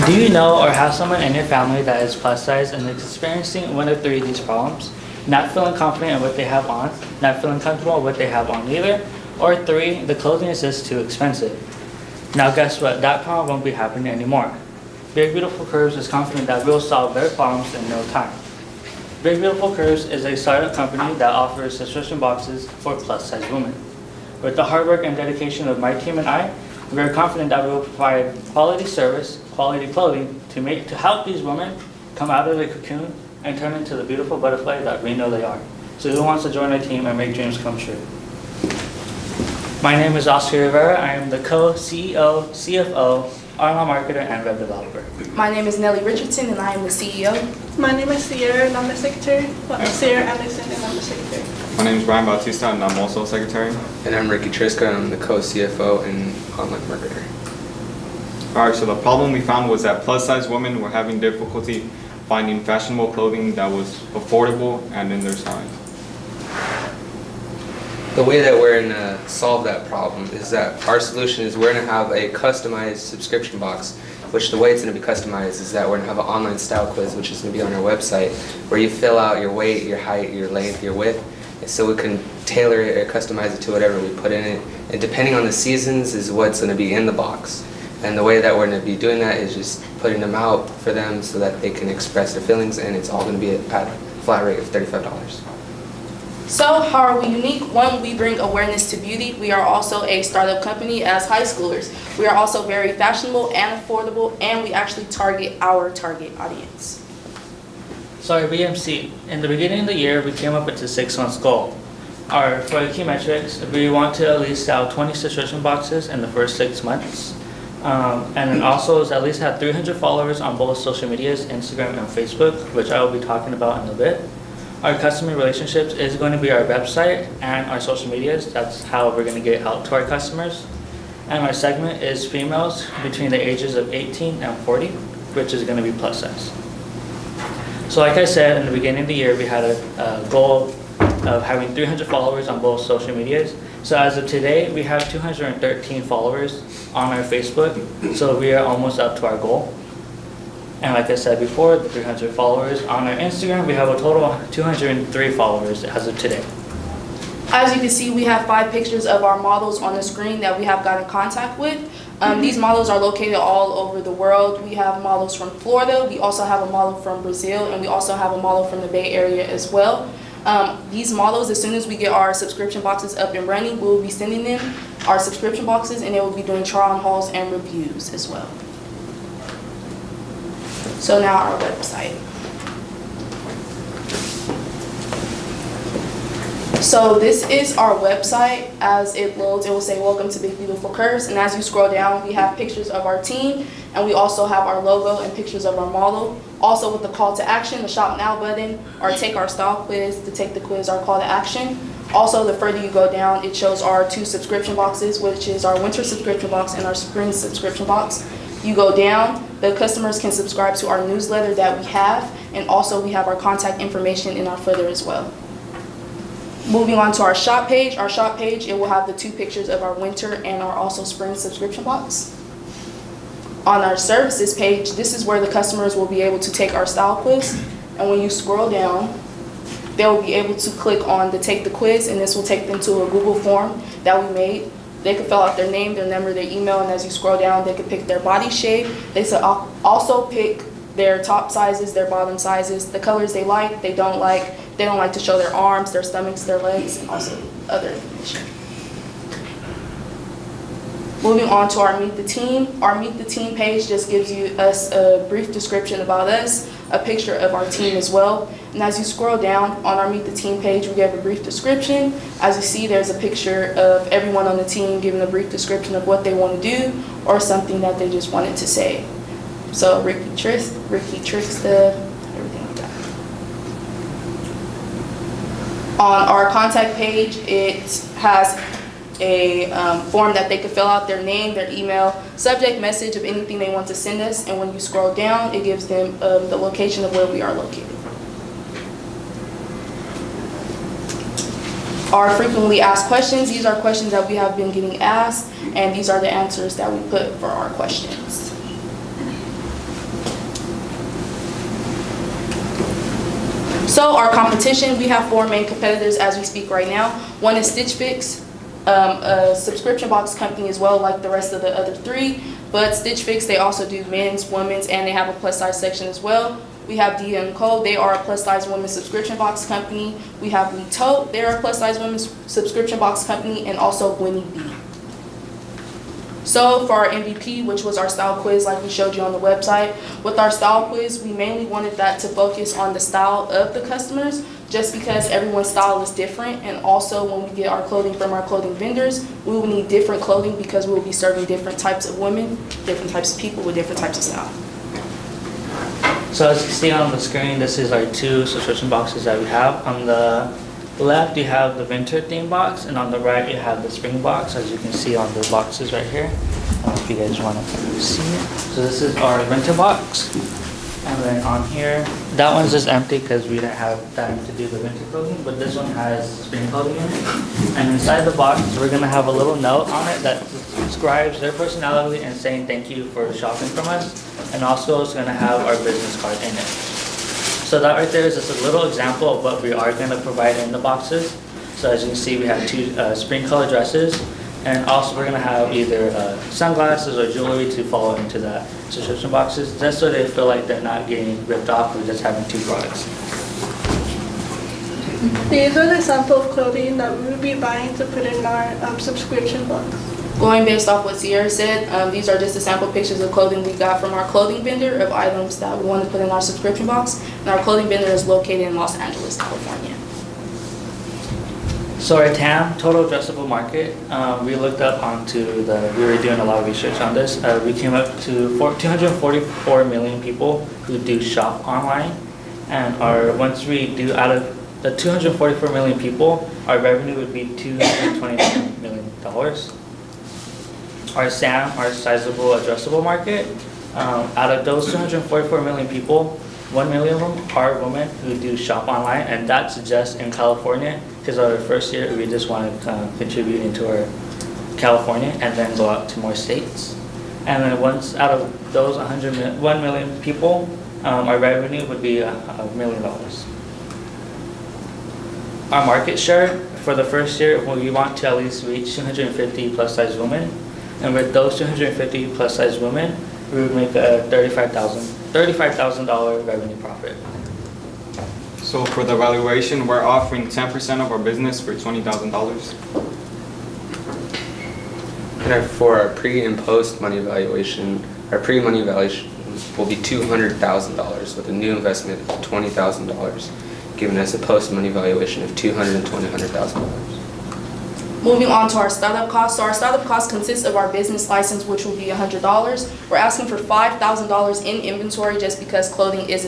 Do you know or have someone in your family that is plus size and is experiencing one of three of these problems? Not feeling confident in what they have on, not feeling comfortable with what they have on either, or three, the clothing is just too expensive. Now guess what? That problem won't be happening anymore. Big Beautiful Curves is confident that we'll solve their problems in no time. Big Beautiful Curves is a startup company that offers subscription boxes for plus size women. With the hard work and dedication of my team and I, we are confident that we will provide quality service, quality clothing to help these women come out of the cocoon and turn into the beautiful butterfly that we know they are. So who wants to join our team and make dreams come true? My name is Oscar Rivera. I am the co-CEO, CFO, online marketer, and web developer. My name is Nellie Richardson, and I am the CEO. My name is Sierra, and I'm the secretary. Sierra Anderson, and I'm the secretary. My name is Brian Bautista, and I'm also secretary. And I'm Ricky Triska, and I'm the co-CFO and online marketer. Alright, so the problem we found was that plus-size women were having difficulty finding fashionable clothing that was affordable and in their size. The way that we're going to solve that problem is that our solution is we're going to have a customized subscription box, which the way it's going to be customized is that we're going to have an online style quiz, which is going to be on our website, where you fill out your weight, your height, your length, your width, and so we can tailor it or customize it to whatever we put in it. And depending on the seasons is what's going to be in the box. And the way that we're going to be doing that is just putting them out for them so that they can express their feelings, and it's all going to be at a flat rate of $35. So how are we unique? One, we bring awareness to beauty. We are also a startup company as high schoolers. We are also very fashionable and affordable, and we actually target our target audience. So our BMC, in the beginning of the year, we came up with a 6-month goal. For the key metrics, we want to at least sell 20 subscription boxes in the first 6 months. And then also is at least have 300 followers on both social medias, Instagram and Facebook, which I will be talking about in a bit. Our customer relationships is going to be our website and our social medias. That's how we're going to get out to our customers. And our segment is females between the ages of 18 and 40, which is going to be plus size. So like I said, in the beginning of the year, we had a goal of having 300 followers on both social medias. So as of today, we have 213 followers on our Facebook. So we are almost up to our goal. And like I said before, the 300 followers on our Instagram, we have a total of 203 followers as of today. As you can see, we have 5 pictures of our models on the screen that we have got in contact with. These models are located all over the world. We have models from Florida, we also have a model from Brazil, and we also have a model from the Bay Area as well. These models, as soon as we get our subscription boxes up and running, we will be sending them our subscription boxes, and they will be doing try-on hauls and reviews as well. So now our website. So this is our website. As it loads, it will say welcome to Big Beautiful Curves, and as you scroll down, we have pictures of our team, and we also have our logo and pictures of our model. Also with the call to action, the shop now button, or take our style quiz, to take the quiz, our call to action. Also, the further you go down, it shows our 2 subscription boxes, which is our winter subscription box and our spring subscription box. You go down, the customers can subscribe to our newsletter that we have, and also we have our contact information in our footer as well. Moving on to our shop page, it will have the 2 pictures of our winter and our also spring subscription box. On our services page, this is where the customers will be able to take our style quiz, and when you scroll down, they will be able to click on the take the quiz, and this will take them to a Google form that we made. They can fill out their name, their number, their email, and as you scroll down, they can pick their body shape. They should also pick their top sizes, their bottom sizes, the colors they like, they don't like. They don't like to show their arms, their stomachs, their legs, and also other information. Moving on to our Meet the Team. Our Meet the Team page just gives us a brief description about us, a picture of our team as well. And as you scroll down on our Meet the Team page, we have a brief description. As you see, there's a picture of everyone on the team giving a brief description of what they want to do or something that they just wanted to say. So Ricky Tricksta, everything like that. On our contact page, it has a form that they could fill out their name, their email, subject message of anything they want to send us, and when you scroll down, it gives them the location of where we are located. Our frequently asked questions, these are questions that we have been getting asked, and these are the answers that we put for our questions. So our competition, we have 4 main competitors as we speak right now. One is Stitch Fix, a subscription box company as well, like the rest of the other 3. But Stitch Fix, they also do men's, women's, and they have a plus size section as well. We have Dia & Co. They are a plus size women's subscription box company. We have We Tote. They're a plus size women's subscription box company, and also Winnie B. So for our MVP, which was our style quiz like we showed you on the website, with our style quiz, we mainly wanted that to focus on the style of the customers, just because everyone's style is different. And also when we get our clothing from our clothing vendors, we will need different clothing because we will be serving different types of women, different types of people with different types of style. So as you see on the screen, this is our 2 subscription boxes that we have. On the left, you have the winter theme box, and on the right, you have the spring box, as you can see on the boxes right here. I don't know if you guys want to see it. So this is our winter box. And then on here, that one's just empty because we didn't have time to do the winter clothing, but this one has spring clothing in it. And inside the box, we're gonna have a little note on it that describes their personality and saying thank you for shopping from us. And also it's gonna have our business card in it. So that right there is just a little example of what we are going to provide in the boxes. So as you can see, we have 2 spring color dresses, and also we're going to have either sunglasses or jewelry to fall into the subscription boxes, just so they feel like they're not getting ripped off for just having 2 products. These are the sample of clothing that we will be buying to put in our subscription box. Going based off what Sierra said, these are just the sample pictures of clothing we got from our clothing vendor of items that we want to put in our subscription box. And our clothing vendor is located in Los Angeles, California. So our TAM, total addressable market, we looked up we were doing a lot of research on this. We came up to 244 million people who do shop online. And once we do out of the 244 million people, our revenue would be $229 million. Our SAM, our sizable addressable market, out of those 244 million people, 1 million of them are women who do shop online, and that's just in California, because our first year we just want to contribute into our California and then go out to more states. And then once out of those 1 million people, our revenue would be $1 million. Our market share for the first year, we want to at least reach 250 plus size women. And with those 250 plus size women, we would make a $35,000 revenue profit. So for the valuation, we're offering 10% of our business for $20,000. And for our pre and post money evaluation, our pre-money evaluation will be $200,000 with a new investment of $20,000, giving us a post-money valuation of $200,000. Moving on to our startup costs. So our startup cost consists of our business license, which will be $100. We're asking for $5,000 in inventory just because clothing is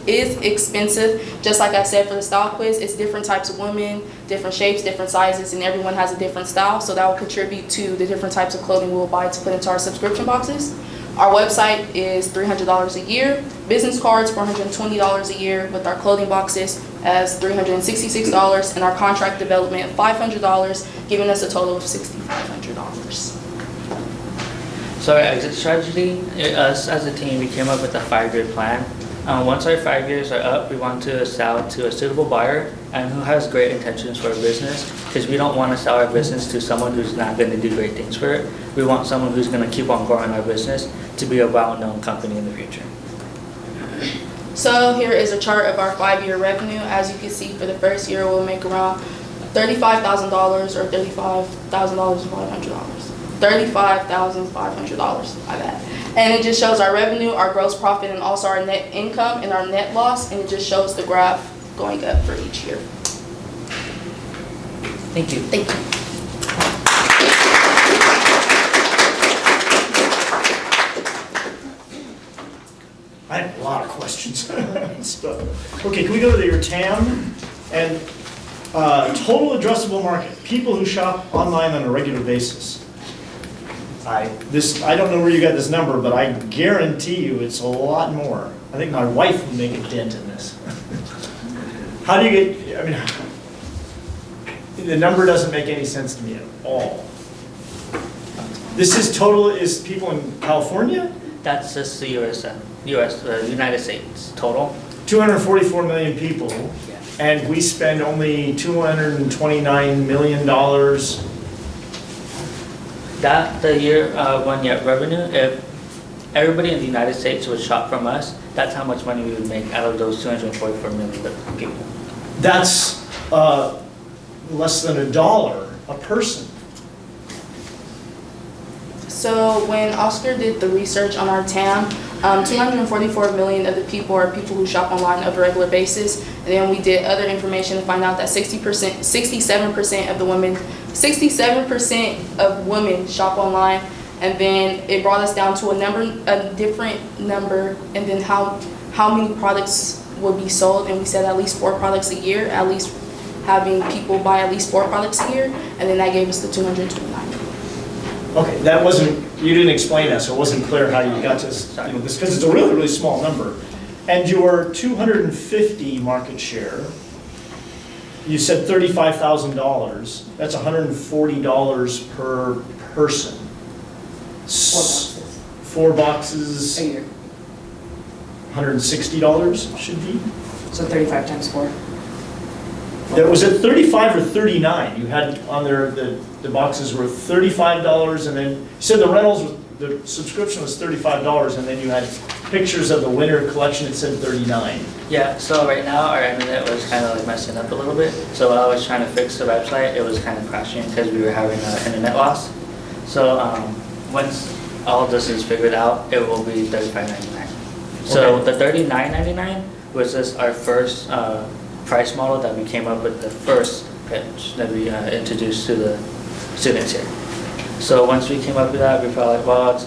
expensive. Just like I said for the style quiz, it's different types of women, different shapes, different sizes, and everyone has a different style. So that will contribute to the different types of clothing we will buy to put into our subscription boxes. Our website is $300 a year. Business cards, $420 a year, with our clothing boxes as $366, and our contract development, $500, giving us a total of $6,500. So our exit strategy, us as a team, we came up with a 5-year plan. Once our 5 years are up, we want to sell to a suitable buyer and who has great intentions for a business, because we don't want to sell our business to someone who's not going to do great things for it. We want someone who's going to keep on growing our business to be a well-known company in the future. So here is a chart of our 5-year revenue. As you can see, for the first year, we'll make around $35,000 or $35,500. $35,500, my bad. And it just shows our revenue, our gross profit, and also our net income and our net loss, and it just shows the graph going up for each year. Thank you. Thank you. I have a lot of questions. Okay, can we go to your TAM and total addressable market, people who shop online on a regular basis? I don't know where you got this number, but I guarantee you it's a lot more. I think my wife would make a dent in this. How do you get, the number doesn't make any sense to me at all. This is total, is people in California? That's just the United States total. 244 million people, and we spend only $229 million. That, the year, 1 year revenue, if everybody in the United States would shop from us, that's how much money we would make out of those 244 million people. That's less than $1 a person. So when Oscar did the research on our TAM, 244 million of the people are people who shop online on a regular basis. And then we did other information to find out that 67% of the women, 67% of women shop online. And then it brought us down to a different number, and then how many products would be sold. And we said at least 4 products a year, at least having people buy at least 4 products a year. And then that gave us the 229. Okay, that wasn't, you didn't explain that, so it wasn't clear how you got to, this, because it's a really, really small number. And your 250 market share, you said $35,000, that's $140 per person. 4 boxes. A year. $160 should be? So 35 times 4. Was it 35 or 39? You had on there, the boxes were $35, and then you said the rentals, the subscription was $35, and then you had pictures of the winter collection, it said 39. Yeah, so right now our internet was kind of like messing up a little bit. So while I was trying to fix the website, it was kind of crashing because we were having internet loss. So once all this is figured out, it will be $35.99. So Okay. the $39.99 was just our first price model that we came up with, the first pitch that we introduced to the students here. So once we came up with that, we felt like, well, it's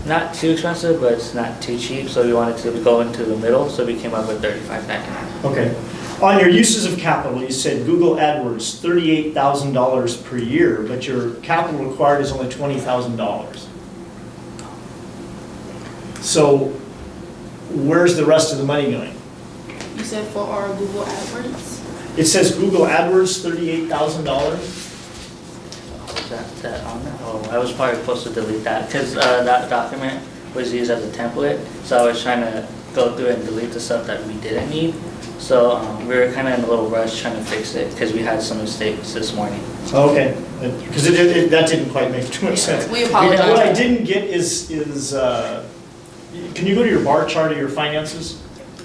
not too expensive, but it's not too cheap, so we wanted to go into the middle, so we came up with $35.99. Okay. On your uses of capital, you said Google AdWords, $38,000 per year, but your capital required is only $20,000. So where's the rest of the money going? You said for our Google AdWords? It says Google AdWords, $38,000. Was that on there? Oh, I was probably supposed to delete that, because that document was used as a template, so I was trying to go through and delete the stuff that we didn't need. So we were kind of in a little rush trying to fix it, because we had some mistakes this morning. Okay, because that didn't quite make too much sense. We apologize. What I didn't get is can you go to your bar chart of your finances?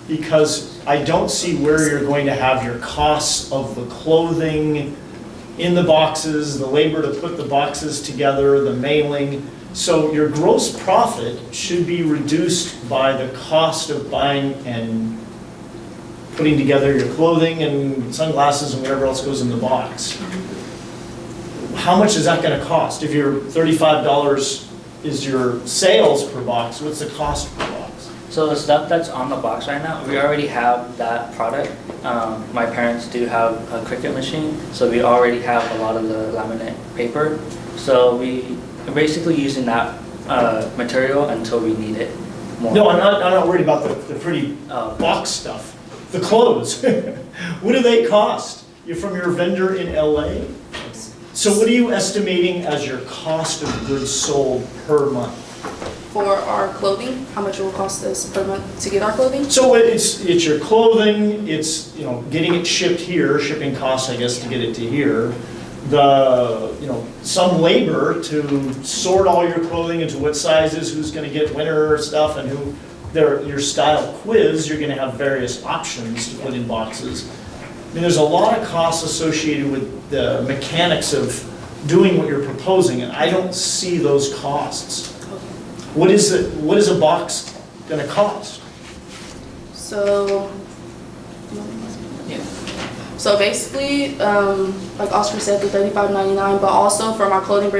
Because I don't see where you're going to have your costs of the clothing in the boxes, the labor to put the boxes together, the mailing. So your gross profit should be reduced by the cost of buying and putting together your clothing and sunglasses and whatever else goes in the box. How much is that going to cost? If your $35 is your sales per box, what's the cost per box? So the stuff that's on the box right now, we already have that product. My parents do have a Cricut machine, so we already have a lot of the laminate paper. So we are basically using that material until we need it more. No, I'm not worried about the pretty box stuff. The clothes, what do they cost? You're from your vendor in LA? So what are you estimating as your cost of goods sold per month? For our clothing, how much it will cost us per month to get our clothing? So it's your clothing, it's, getting it shipped here, shipping costs, I guess, to get it to here. Some labor to sort all your clothing into what sizes, who's gonna get winter stuff, and your style quiz, you're gonna have various options to put in boxes. I mean, there's a lot of costs associated with the mechanics of doing what you're proposing, and I don't see those costs. What is a box gonna cost? So, Yeah. so basically, like Oscar said, the $35.99, but also from our clothing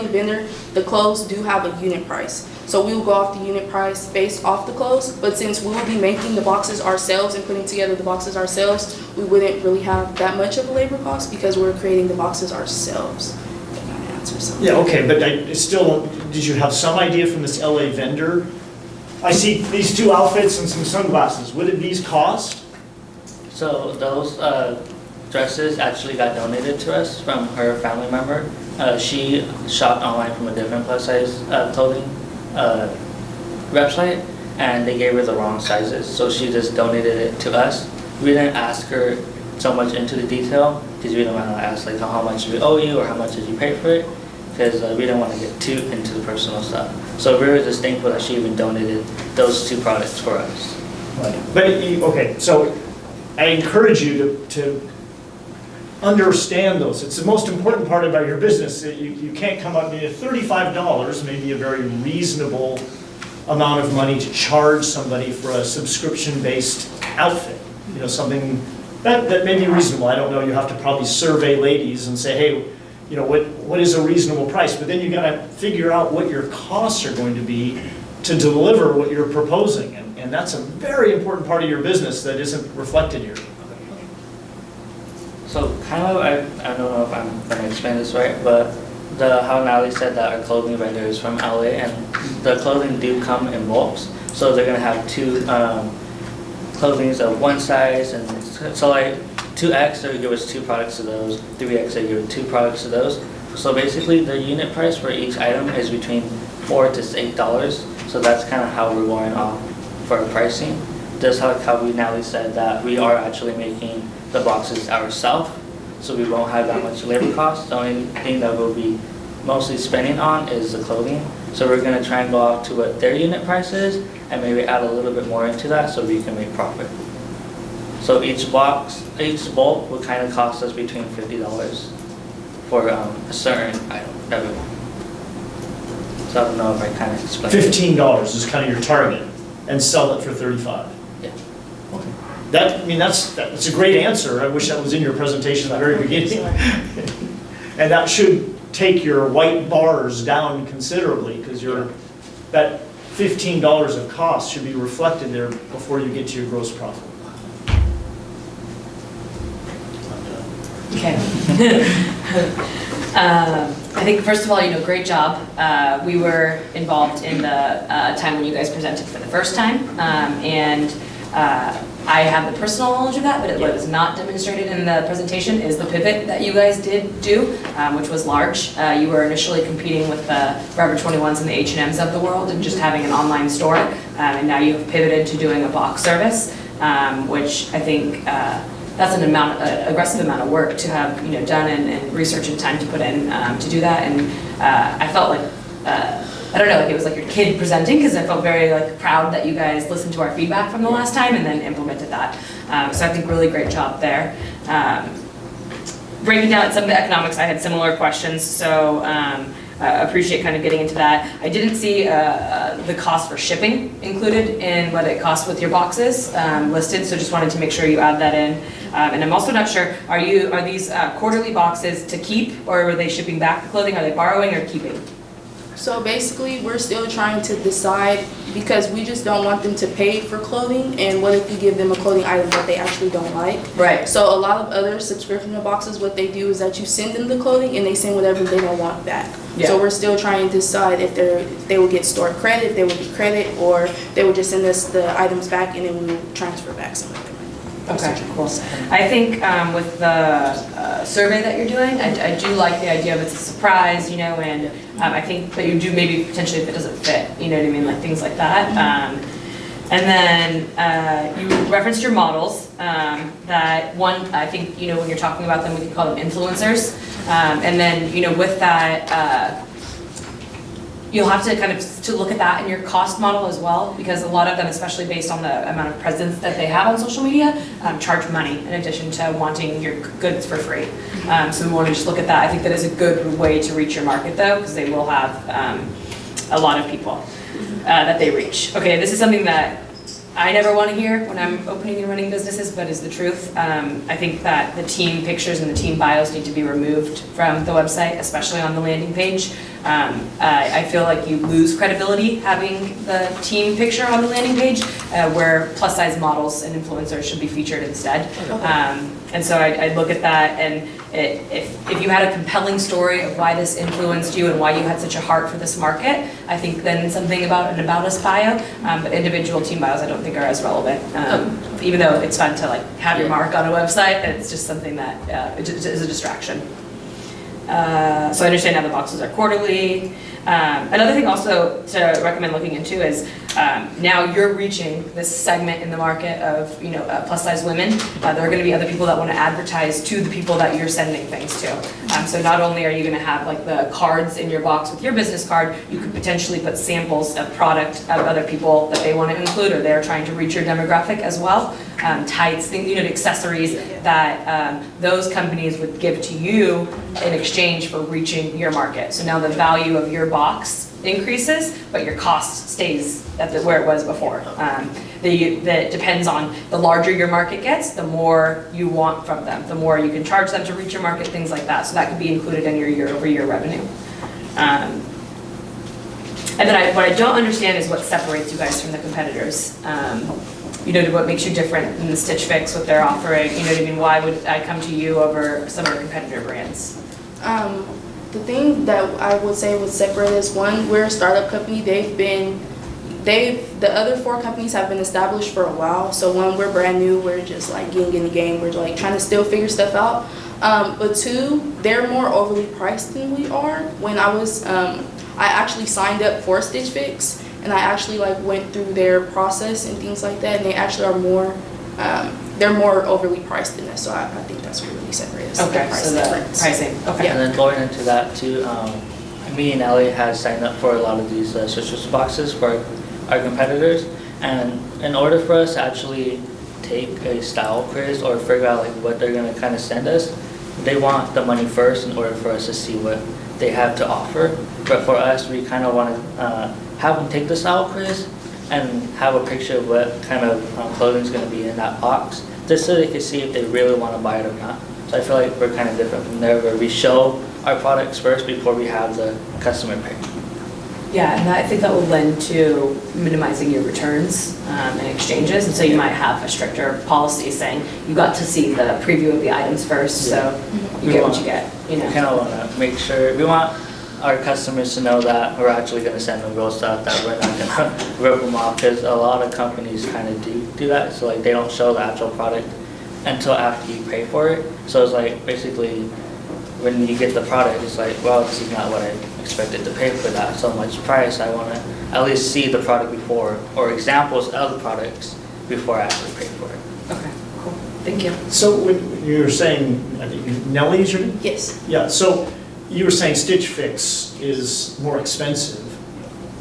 vendor, the clothes do have a unit price. So we will go off the unit price based off the clothes, but since we will be making the boxes ourselves and putting together the boxes ourselves, we wouldn't really have that much of a labor cost because we're creating the boxes ourselves. If that answers something. Yeah, okay, but I still, did you have some idea from this LA vendor? I see these 2 outfits and some sunglasses. What did these cost? So those dresses actually got donated to us from her family member. She shopped online from a different plus size clothing website, and they gave her the wrong sizes, so she just donated it to us. We didn't ask her so much into the detail, because we didn't want to ask like how much we owe you or how much did you pay for it, because we didn't want to get too into the personal stuff. So we were just thankful that she even donated those 2 products for us. Right. But, okay, so I encourage you to understand those. It's the most important part about your business. You can't come up with $35, maybe a very reasonable amount of money to charge somebody for a subscription-based outfit. You know, something that may be reasonable. I don't know, you have to probably survey ladies and say, hey, you know, what is a reasonable price? But then you gotta figure out what your costs are going to be to deliver what you're proposing. And that's a very important part of your business that isn't reflected here. So kind of, I don't know if I'm going to explain this right, but how Natalie said that our clothing vendor is from LA, and the clothing do come in bulks. So they're going to have 2 clothings of one size, and so like 2X, they give us 2 products of those, 3X, they give us 2 products of those. So basically the unit price for each item is between $4 to $8. So that's kind of how we're going off for our pricing. Just how Natalie said that we are actually making the boxes ourselves, so we won't have that much labor cost. The only thing that we'll be mostly spending on is the clothing. So we're gonna try and go off to what their unit price is and maybe add a little bit more into that so we can make profit. So each bulk will kind of cost us between $50 for a certain item that we want. So I don't know if I kind of explained it. $15 is kind of your target, and sell it for $35. Yeah. Okay. That's a great answer. I wish that was in your presentation at the very beginning. And that should take your white bars down considerably, because that $15 of cost should be reflected there before you get to your gross profit. Okay. I think first of all, great job. We were involved in the time when you guys presented for the first time, and I have the personal knowledge of that, but what was not demonstrated in the presentation is the pivot that you guys did do, which was large. You were initially competing with the Forever 21s and the H&Ms of the world and just having an online store, and now you've pivoted to doing a box service, which I think that's an aggressive amount of work to have done and research and time to put in to do that. And I felt like I don't know, like it was like your kid presenting, because I felt very proud that you guys listened to our feedback from the last time and then implemented that. So I think really great job there. Breaking down some of the economics, I had similar questions, so appreciate kind of getting into that. I didn't see the cost for shipping included in what it costs with your boxes listed, so just wanted to make sure you add that in. And I'm also not sure, are these quarterly boxes to keep, or are they shipping back the clothing? Are they borrowing or keeping? So basically, we're still trying to decide, because we just don't want them to pay for clothing, and what if you give them a clothing item that they actually don't like? Right. So a lot of other subscription boxes, what they do is that you send them the clothing and they send whatever they don't want back. Yeah. So we're still trying to decide if they will get store credit, if they will get credit, or they will just send us the items back and then we will transfer back some of them. Okay, cool. I think with the survey that you're doing, I do like the idea of it's a surprise, and I think that you do maybe potentially if it doesn't fit, you know what I mean, like things like that. And then you referenced your models, that one, I think, when you're talking about them, we can call them influencers. And then, with that, you'll have to kind of to look at that in your cost model as well, because a lot of them, especially based on the amount of presence that they have on social media, charge money in addition to wanting your goods for free. So we want to just look at that. I think that is a good way to reach your market though, because they will have a lot of people that they reach. Okay, this is something that I never want to hear when I'm opening and running businesses, but is the truth. I think that the team pictures and the team bios need to be removed from the website, especially on the landing page. I feel like you lose credibility having the team picture on the landing page, where plus size models and influencers should be featured instead. And so I'd look at that, and if you had a compelling story of why this influenced you and why you had such a heart for this market, I think then something about an About Us bio, but individual team bios I don't think are as relevant. Even though it's fun to have your mark on a website, it's just something that is a distraction. So I understand how the boxes are quarterly. Another thing also to recommend looking into is now you're reaching this segment in the market of, plus size women. There are going to be other people that want to advertise to the people that you're sending things to. So not only are you going to have like the cards in your box with your business card, you could potentially put samples of product of other people that they want to include, or they're trying to reach your demographic as well. Tights, things, accessories that those companies would give to you in exchange for reaching your market. So now the value of your box increases, but your cost stays at where it was before. That depends on the larger your market gets, the more you want from them, the more you can charge them to reach your market, things like that. So that could be included in your year-over-year revenue. And then what I don't understand is what separates you guys from the competitors. What makes you different than the Stitch Fix, what they're offering, you know what I mean? Why would I come to you over some of your competitor brands? The thing that I would say would separate us, one, we're a startup company. The other 4 companies have been established for a while. So one, we're brand new. We're just like getting in the game. We're like trying to still figure stuff out. But 2, they're more overly priced than we are. When I actually signed up for Stitch Fix, and I actually like went through their process and things like that, and they actually are more, they're more overly priced than us. So I think that's what really separates us. Okay, the price so the difference. pricing, okay. And then going into that too, me and Ellie has signed up for a lot of these subscription boxes for our competitors, and in order for us to actually take a style quiz or figure out like what they're gonna kind of send us, they want the money first in order for us to see what they have to offer. But for us, we kind of want to have them take the style quiz and have a picture of what kind of clothing is going to be in that box, just so they can see if they really want to buy it or not. So I feel like we're kind of different from there, where we show our products first before we have the customer pick. Yeah, and I think that will lend to minimizing your returns and exchanges, and so you might have a stricter policy saying you got to see the preview of the items first, so you get what you get, We kind of want to make sure, we want our customers to know that we're actually going to send them real stuff, that we're not going to rip them off, because a lot of companies kind of do that. So like they don't show the actual product until after you pay for it. So it's like basically when you get the product, it's like, well, this is not what I expected to pay for that so much price. I want to at least see the product before, or examples of the products before I actually pay for it. Okay, cool, thank you. So when you were saying, I think Nellie is your name? Yes. Yeah, so you were saying Stitch Fix is more expensive,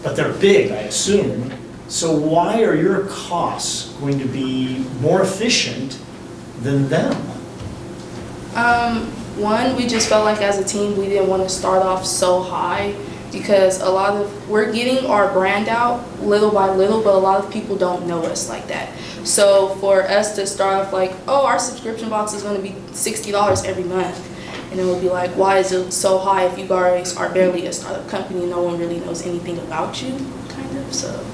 but they're big, I assume. So why are your costs going to be more efficient than them? One, we just felt like as a team we didn't want to start off so high, because we're getting our brand out little by little, but a lot of people don't know us like that. So for us to start off like, oh, our subscription box is going to be $60 every month, and it would be like, why is it so high if you guys are barely a startup company and no one really knows anything about you, kind of. So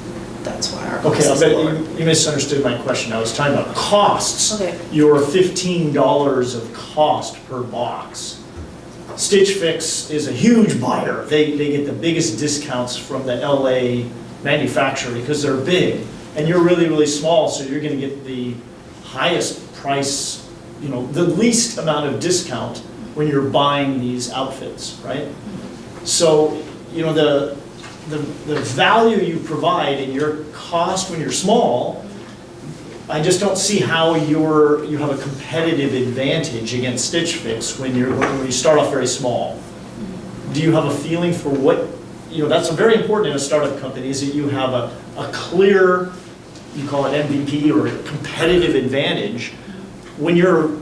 that's why our cost Okay, I is bet lower. you misunderstood my question. I was talking about costs. Okay. Your $15 of cost per box. Stitch Fix is a huge buyer. They get the biggest discounts from the LA manufacturer because they're big. And you're really, really small, so you're gonna get the highest price, the least amount of discount when you're buying these outfits, right? So, the value you provide and your cost when you're small, I just don't see how you have a competitive advantage against Stitch Fix when you start off very small. Do you have a feeling for what, that's very important in a startup company, is that you have a clear, you call it MVP or competitive advantage. When you're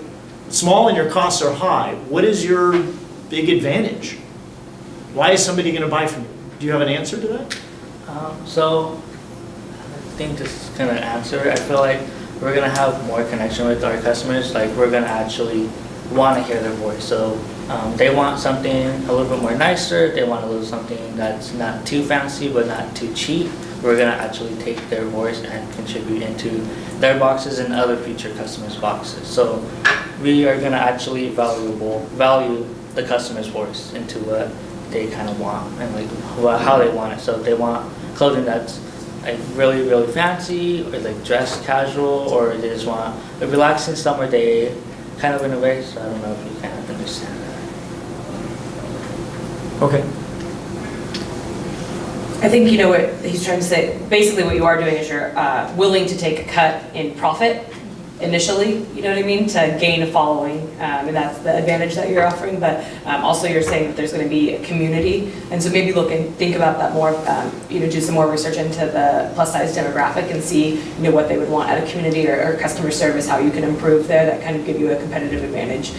small and your costs are high, what is your big advantage? Why is somebody going to buy from you? Do you have an answer to that? So I think this is kind of answer. I feel like we're going to have more connection with our customers. Like we're going to actually want to hear their voice. So they want something a little bit more nicer. They want a little something that's not too fancy but not too cheap. We're going to actually take their voice and contribute into their boxes and other future customers' boxes. So we are going to actually value the customer's voice into what they kind of want and like how they want it. So if they want clothing that's like really, really fancy, or like dress casual, or they just want a relaxing summer day kind of in a way. So I don't know if you kind of understand that. Okay. I think you know what he's trying to say. Basically, what you are doing is you're willing to take a cut in profit initially, you know what I mean, to gain a following, and that's the advantage that you're offering. But also, you're saying that there's going to be a community, and so maybe look and think about that more. Do some more research into the plus size demographic and see what they would want at a community or customer service, how you can improve there. That kind of give you a competitive advantage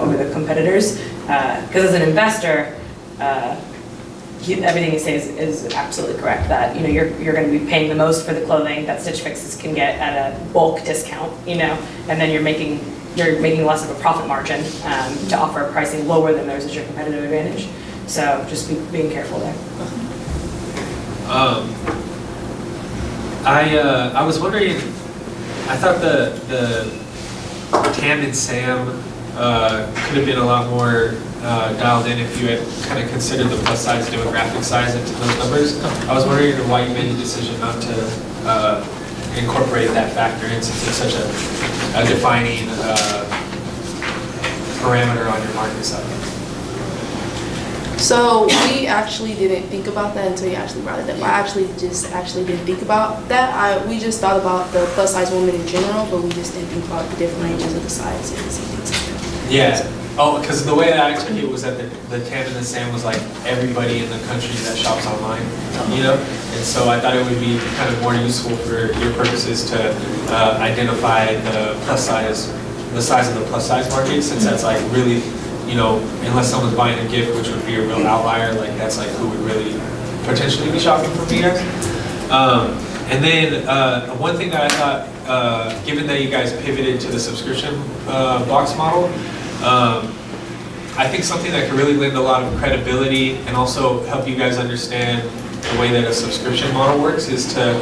over the competitors. Because as an investor. Everything you say is absolutely correct, that you're going to be paying the most for the clothing that Stitch Fixes can get at a bulk discount, and then you're making less of a profit margin to offer a pricing lower than theirs as your competitive advantage. So just being careful there. I was wondering, I thought the Tam and Sam could have been a lot more dialed in if you had kind of considered the plus size demographic size into those numbers. I was wondering why you made the decision not to incorporate that factor in, since it's such a defining parameter on your market side. So we actually didn't think about that until you actually brought it up. I actually didn't think about that. We just thought about the plus size woman in general, but we just didn't think about the different ranges of the sizes and things like that. Yeah. Oh, because the way that I took it was that the Tam and the Sam was like everybody in the country that shops online, And so I thought it would be kind of more useful for your purposes to identify the size of the plus size market, since that's like really, unless someone's buying a gift, which would be a real outlier, like that's like who would really potentially be shopping from you guys. And then one thing that I thought, given that you guys pivoted to the subscription box model, I think something that could really lend a lot of credibility and also help you guys understand the way that a subscription model works is to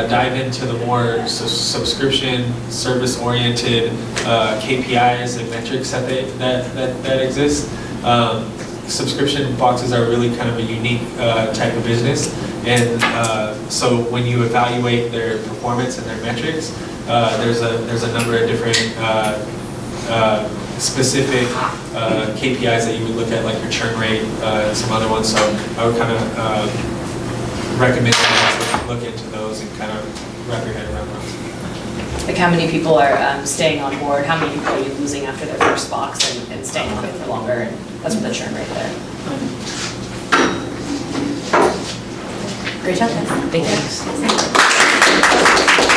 dive into the more subscription service-oriented KPIs and metrics that exist. Subscription boxes are really kind of a unique type of business, and so when you evaluate their performance and their metrics, there's a number of different specific KPIs that you would look at, like your churn rate and some other ones. So I would kind of recommend that you look into those and kind of wrap your head around those. Like how many people are staying on board, how many people are you losing after their first box and staying on it for longer, and that's what the churn rate there. Great job, guys. Thank you.